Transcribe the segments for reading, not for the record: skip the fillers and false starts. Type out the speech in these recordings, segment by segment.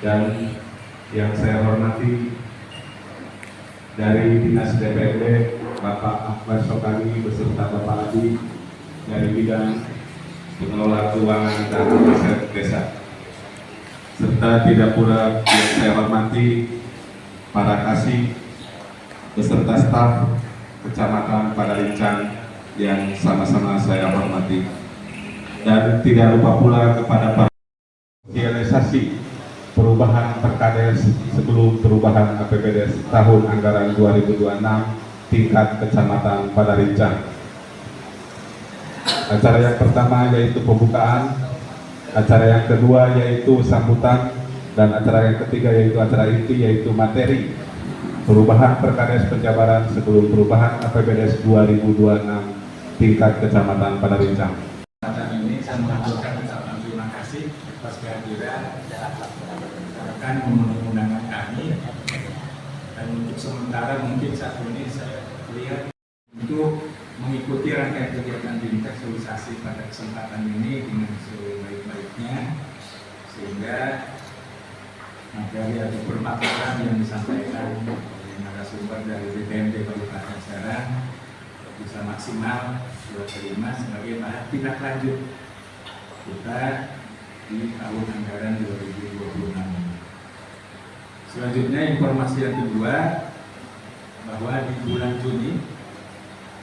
dan yang saya hormati dari Dinas DPRD Bapak Akbar Sokani beserta Bapak Adi dari bidang pengelola keuangan dan aset desa, serta tidak pula yang saya hormati para kasih beserta staf Kecamatan Padarincang yang sama-sama saya hormati, dan tidak lupa pula kepada para sosialisasi perubahan Perkades sebelum perubahan APBDes tahun anggaran 2026 tingkat Kecamatan Padarincang. Acara yang pertama yaitu pembukaan, acara yang kedua yaitu sambutan, dan acara yang ketiga yaitu acara inti yaitu materi perubahan Perkades Penjabaran sebelum perubahan APBDes 2026 tingkat Kecamatan Padarincang. Ini saya mengaturkan ucapan terima kasih atas kehadiran rekan memenuhi undangan kami, dan untuk sementara mungkin saat ini saya lihat untuk mengikuti rangkaian kegiatan digitalisasi pada kesempatan ini dengan sebaik-baiknya, sehingga materi atau permasalahan yang disampaikan oleh narasumber dari BPMD Kabupaten Serang bisa maksimal diterima sebagai bahan tindak lanjut kita di tahun anggaran 2026 ini. Selanjutnya informasi yang kedua, bahwa di bulan Juni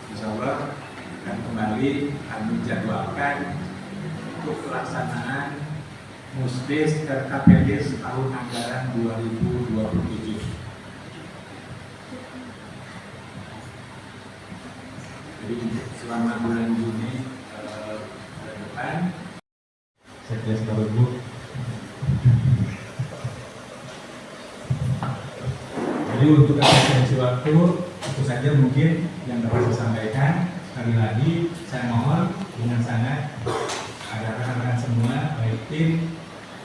insya Allah akan kembali kami jadwalkan untuk pelaksanaan Musdes RKPD tahun anggaran 2027. Jadi selama bulan Juni ke depan, Sekdes Kabut. Jadi untuk efisiensi waktu itu saja mungkin yang dapat saya sampaikan. Sekali lagi saya mohon dengan sangat agar rekan-rekan semua, baik tim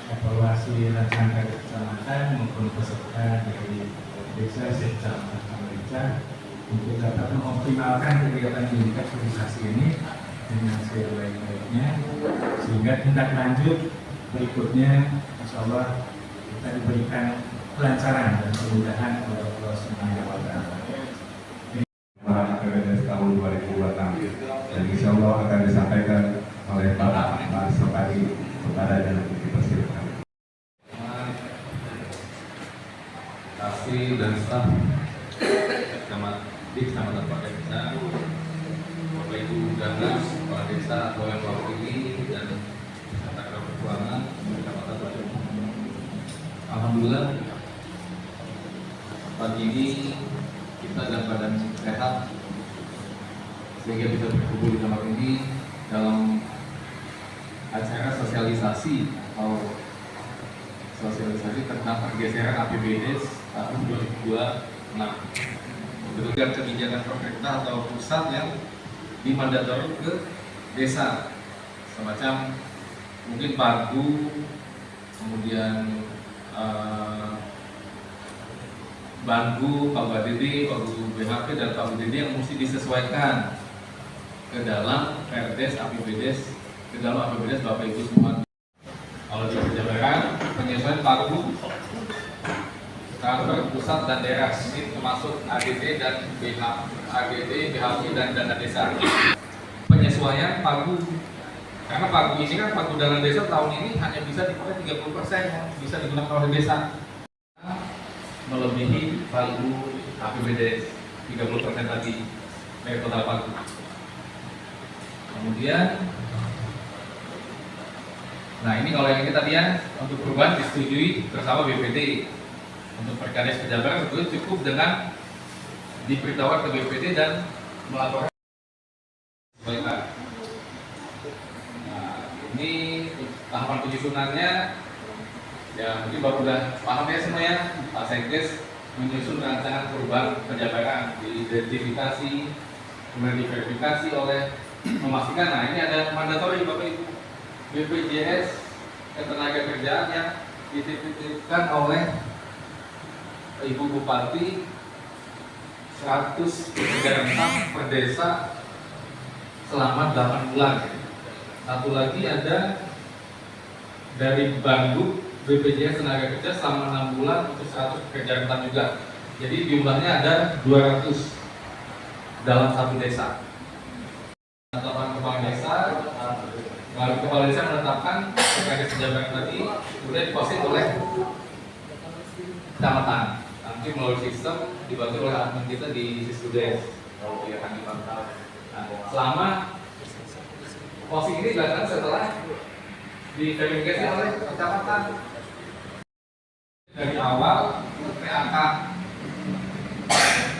evaluasi rencana kecamatan maupun peserta dari desa Kecamatan Padarincang untuk dapat mengoptimalkan kegiatan digitalisasi ini dengan sebaik-baiknya, sehingga tindak lanjut berikutnya insya Allah kita diberikan kelancaran dan kemudahan oleh Allah Subhanahu wa Ta'ala. APBDes tahun 2026 dan insya Allah akan disampaikan oleh Bapak Akbar Sokani kepada yang dipersilakan. Kasih dan staf Kecamatan Padarincang, Bapak Ibu Ganas, Kepala Desa atau yang mewakili dan Kepala Keuangan Kecamatan Padarincang. Alhamdulillah pagi ini kita dalam keadaan sehat sehingga bisa berkumpul di tempat ini dalam acara sosialisasi tentang pergeseran APBDes tahun 2026. Berdasarkan kebijakan pemerintah atau pusat yang dimandatori ke desa, semacam mungkin pagu, kemudian Bangu, Pagu ADD, Pagu BHP, dan Pagu DD yang mesti disesuaikan ke dalam Perdes APBDes, ke dalam APBDes Bapak Ibu semua. Kalau di Penjabaran, penyesuaian pagu kantor pusat dan daerah ini termasuk ADD dan ADD, BHP dan dana desa. Penyesuaian pagu, karena pagu ini kan pagu dana desa tahun ini hanya bisa dipakai 30% yang bisa digunakan oleh desa, melebihi pagu APBDes 30% tadi dari total pagu. Kemudian, nah ini kalau yang kita lihat untuk perubahan disetujui bersama BPD. Untuk Perkades Penjabaran itu cukup dengan diberitahukan ke BPD dan melaporkan. Nah, ini tahapan penyusunannya ya mungkin Bapak sudah paham ya semuanya. Pak Sekdes menyusun rancangan perubahan penjabaran, diidentifikasi, kemudian diverifikasi oleh memastikan. Nah ini ada mandatori Bapak Ibu, BPJS Ketenagakerjaan yang dititipkan oleh Ibu Bupati 103 rentang per desa selama 8 bulan. Satu lagi ada dari Bandung BPJS tenaga kerja selama 6 bulan untuk 100 pekerjaan tetap juga. Jadi jumlahnya ada 200 dalam satu desa. Penetapan kepala desa, lalu kepala desa menetapkan sebagai jabatan tadi, kemudian diposting oleh kecamatan. Nanti melalui sistem dibantu oleh admin kita di Siskudes. Dia akan dipantau. Nah, selama posting ini dilakukan setelah diverifikasi oleh kecamatan. Dari awal PAK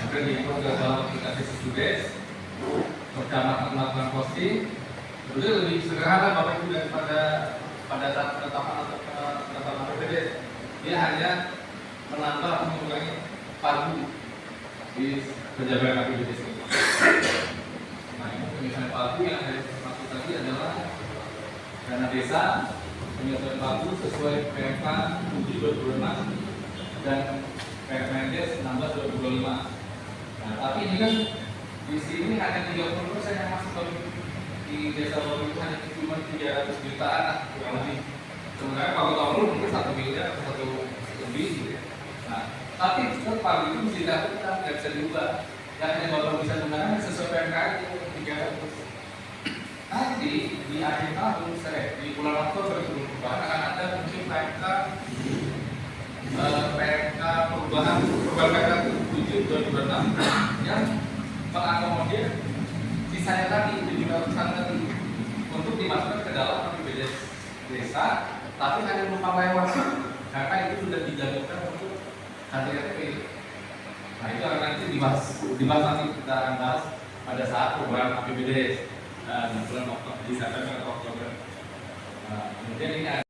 akan diinput ke dalam aplikasi Siskudes. Kecamatan melakukan posting, kemudian lebih sederhana Bapak Ibu daripada pada saat penetapan atau penetapan APBD. Dia hanya menambah atau mengurangi pagu di penjagaan APBD ini. Nah, ini misalnya pagu yang ada maksud tadi adalah dana desa penyesuaian pagu sesuai PMK 7/2026 dan Permendes 16/2025. Nah, tapi ini kan di sini hanya 30% yang masuk di desa baru itu hanya cuma 300 jutaan kurang lebih. Sebenarnya kalau tahun mungkin 1 miliar atau 1 lebih gitu ya. Nah, tapi tetap itu mesti dilakukan, nggak bisa diubah. Yang hanya bapak bisa menggunakan sesuai PMK itu 300. Nanti di akhir tahun, di bulan Oktober sebelum perubahan akan ada mungkin PMK perubahan PMK 7/2026 yang mengakomodir sisanya tadi 700-an tadi untuk dimasukkan ke dalam APBD desa, tapi hanya numpang lewat karena itu sudah dijadwalkan untuk KTP. Nah itu akan nanti dibahas nanti kita akan bahas pada saat perubahan APBD di bulan Oktober, di September atau Oktober. Kemudian ini